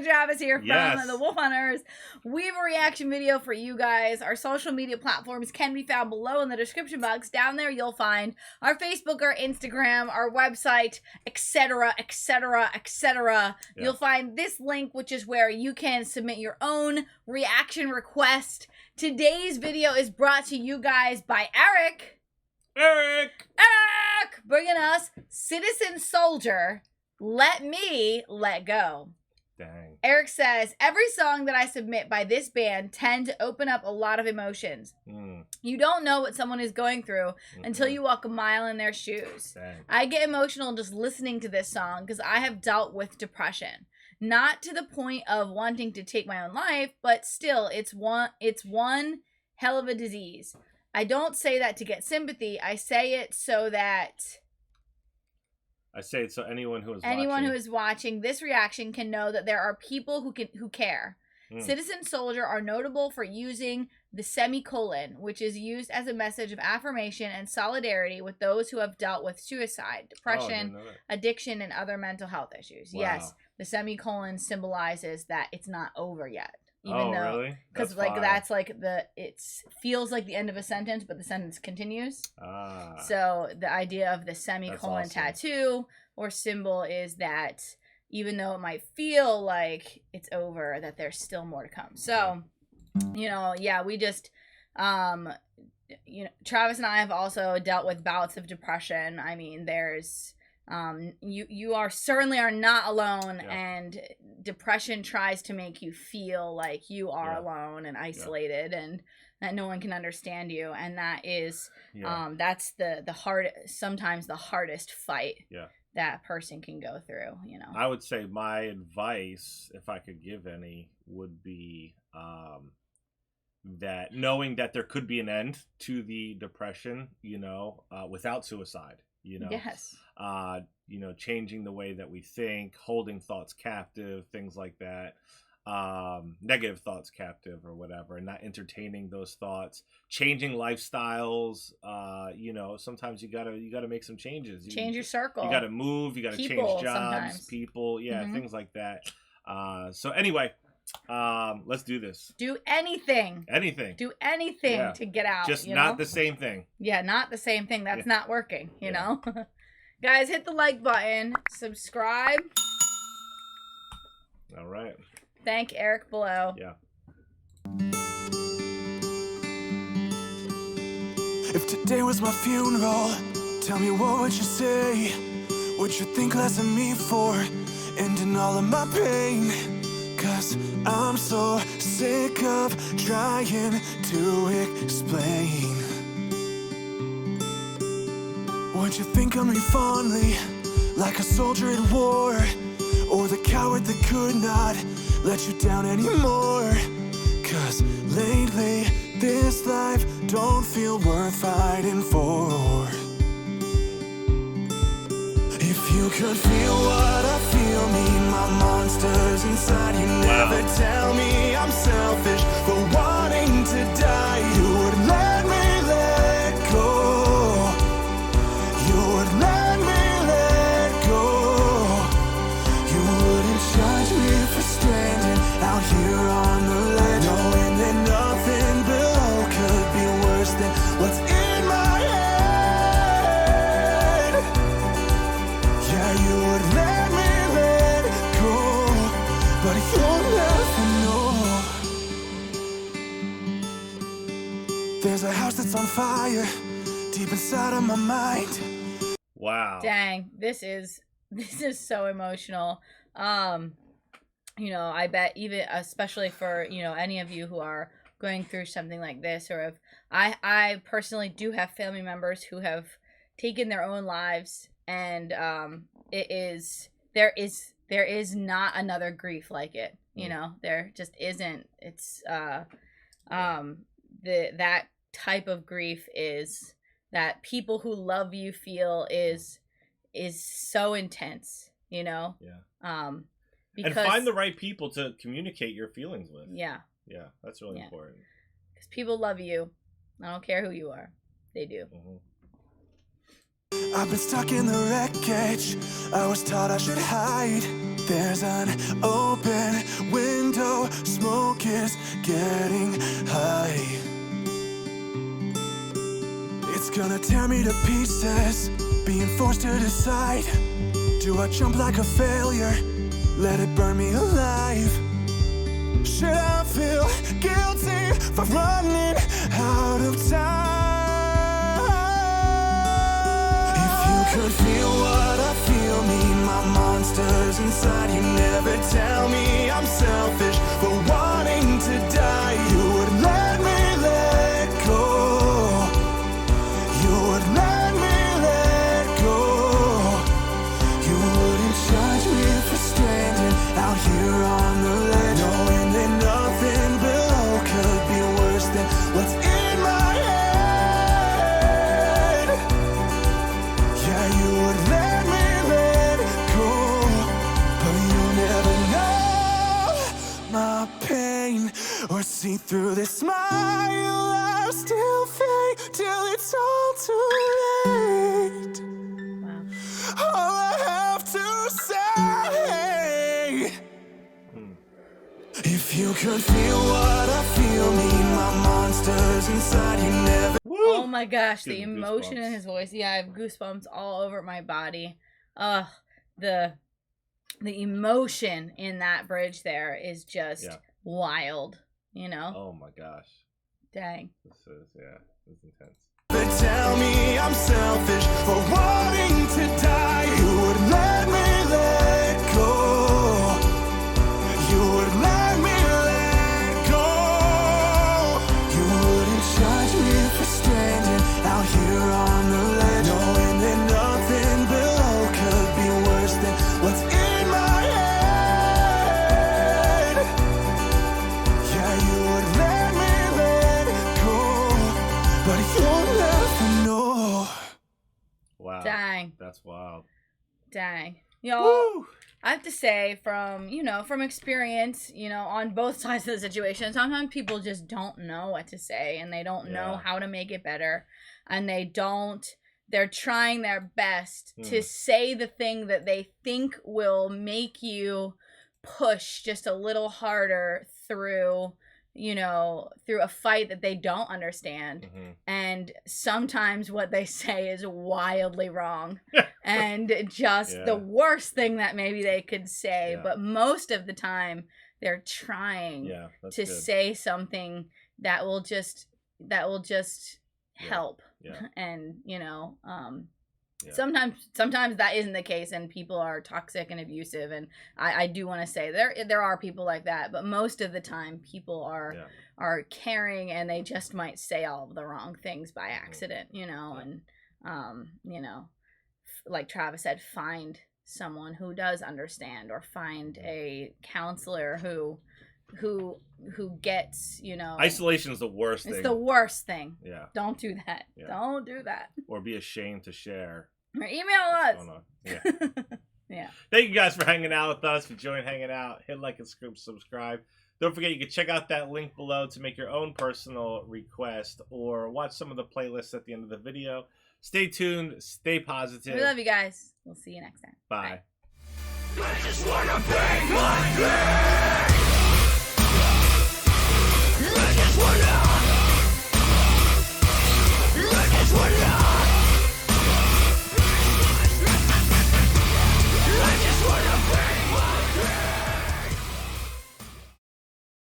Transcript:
and Travis here from Yes. the Wolf HunterZ. We have a reaction video for you guys. Our social media platforms can be found below in the description box. Down there you'll find our Facebook, our Instagram, our website, etc., etc., etc. You'll find this link, which is where you can submit your own reaction request. Today's video is brought to you guys by Eric, bringing us Citizen Soldier, Let Me Let Go. Dang. Eric says, every song that I submit by this band tend to open up a lot of emotions. You don't know what someone is going through until you walk a mile in their shoes. Dang. I get emotional just listening to this song because I have dealt with depression. Not to the point of wanting to take my own life, but still, it's one hell of a disease. I don't say that to get sympathy. I say it so anyone who is watching this reaction can know that there are people who care. Citizen Soldier are notable for using the semicolon, which is used as a message of affirmation and solidarity with those who have dealt with suicide, depression, addiction, and other mental health issues. Wow. Yes, the semicolon symbolizes that it's not over yet. Even though, really? Because that's like it feels like the end of a sentence, but the sentence continues. So the idea of the semicolon tattoo or symbol is that even though it might feel like it's over, that there's still more to come. So, we just, Travis and I have also dealt with bouts of depression. I mean, there's, you certainly are not alone, and depression tries to make you feel like you are alone and isolated and that no one can understand you, and that is that's sometimes the hardest fight that a person can go through. I would say my advice, if I could give any, would be that knowing that there could be an end to the depression, without suicide. Yes. Changing the way that we think, holding thoughts captive, things like that, negative thoughts captive or whatever, and not entertaining those thoughts, changing lifestyles. Sometimes you gotta make some changes. Change your circle. You gotta move. You gotta change jobs, sometimes. people. Yeah, things like that. So anyway, let's do this. Do anything. Do anything to get out. Just not the same thing. Yeah, not the same thing. That's not working, you know? Guys, hit the like button. Subscribe. All right. Thank Eric below. Yeah. If today was my funeral, tell me what would you say? Would you think less of me for ending all of my pain? 'Cause I'm so sick of trying to explain. Would you think of me fondly, like a soldier at war, or the coward that could not let you down anymore? 'Cause lately, this life don't feel worth fighting for. If you could feel what I feel, meet my monsters inside. You never tell me I'm selfish for wanting to die. You would let me let go. You would let me let go. You wouldn't judge me for stranded out here on the ledge, knowing that nothing below could be worse than what's in my head. Yeah, you would let me let go, but you'll never know. There's a house that's on fire deep inside of my mind. Wow. Dang, this is so emotional. I bet even especially for, any of you who are going through something like this, or if I personally do have family members who have taken their own lives, and there is not another grief like it. There just isn't. It's that type of grief is that people who love you feel is so intense, because, and find the right people to communicate your feelings with. Yeah, that's really important, because people love you. I don't care who you are, they do. I've been stuck in the wreckage. I was taught I should hide. There's an open is getting high. It's gonna tear me to pieces, being forced to decide. Do I jump like a failure, let it burn me alive? Should I feel guilty for running out of time? If you could feel what I feel, me, my monsters inside, you never tell me I'm selfish for wanting to die. You would let me let go. You would let me let go. You wouldn't judge me for standing out here on the ledge, knowing that nothing below could be worse than what's in my head. Yeah, you would let me let go, but you never know my pain or see through this smile. I still fake till it's all too late. Wow. All I have to say, if you could feel what I feel, me, my monsters inside, you never. Oh my gosh, the Give me emotion goosebumps. in his voice. Yeah, I have goosebumps all over my body. Ugh, the emotion in that bridge there is just wild, you know? Oh my gosh. Dang. This is intense. But tell me I'm selfish for wanting to die. You would let me let go. You would let me let go. You wouldn't judge me for standing out here on the ledge, knowing that nothing below could be worse than what's in my head. Yeah, you would let me let go, but you'll never know. Wow. Dang. That's wild. Dang. Y'all, Woo! I have to say from experience, on both sides of the situation, sometimes people just don't know what to say and they don't know how to make it better. And they're trying their best to say the thing that they think will make you push just a little harder through a fight that they don't understand. And sometimes what they say is wildly wrong and just the worst thing that maybe they could say. But most of the time they're trying to say something that will just help. And sometimes that isn't the case and people are toxic and abusive, and I do want to say there are people like that, but most of the time people are caring and they just might say all of the wrong things by accident, and like Travis said, find someone who does understand, or find a counselor who gets, Isolation is the worst thing. It's the worst thing. Yeah. Don't do that. Yeah. Don't do that. Or be ashamed to share. Or email us. Yeah. Yeah. Thank you guys for hanging out with us. If you enjoyed hanging out, hit like and subscribe. Don't forget, you can check out that link below to make your own personal request or watch some of the playlists at the end of the video. Stay tuned. Stay positive. We love you guys. We'll see you next time. Bye. I just wanna be like this.